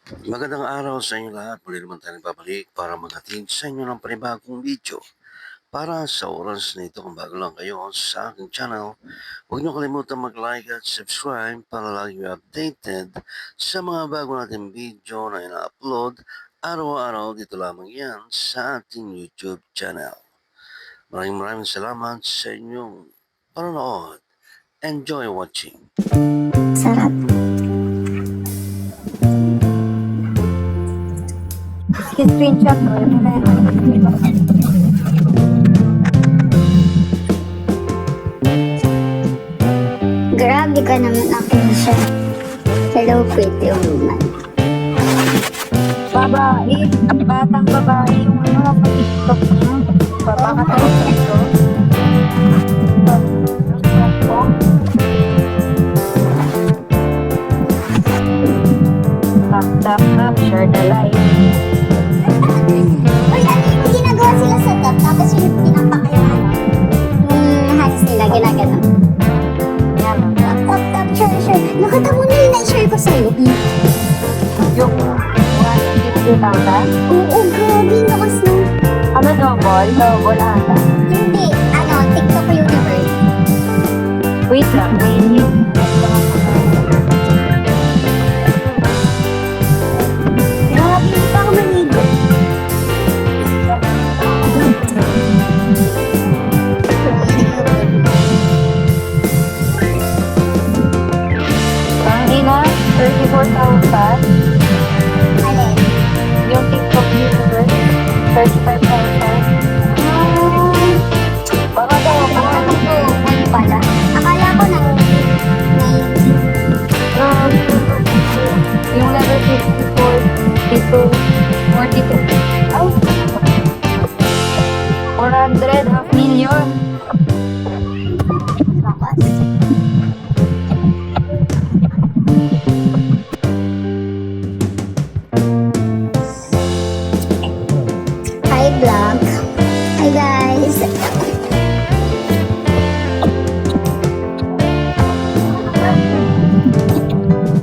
Magandang araw sa inyo lahat. Muli naman tayo nagbabalik para maghatid sa inyo ng panibagong video. Para sa oras na ito, kung bago lang kayo sa aking channel, huwag niyo kalimutan mag-like at subscribe para lagi kayo updated sa mga bago nating video na ina-upload araw-araw dito lamang yan sa ating YouTube channel. Maraming salamat sa inyong panonood. Enjoy watching. Sarap. Screenshot ko. Grabe ka naman ako siya. Hello, pretty woman. Babae, batang babae yung TikTok niya. Papakatayin ito. Tap, share the live. Uy, ano yung ginagawa sila sa top? Tapos yung pinapakayahan. Yung hands nila, ginagano. Yan. Tap, share. Nakita mo na yung na-share ko sa'yo. Yung 150,000. Oo, grabe. Nakas na. Ano double? Double ata. Hindi, TikTok universe. Wait lang, wait. Grabe, hindi pa ako manigo. Ang ina, 34,000. Alin? Yung TikTok universe, 35,000. Baka double. Ano pala? Akala ko na 90. Yung level 54, 42, 42. Ay! 400, half million. Lakas. Hi vlog. Hi guys.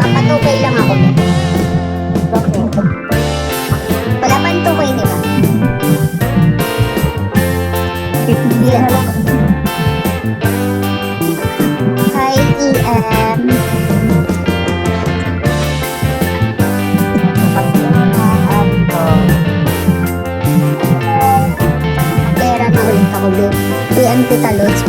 Papatukay lang ako. Okay. Wala pa yung tukay, di ba? Yan na lang. Hi EM. Pera na ulit ako, babe. EM Tita Lods.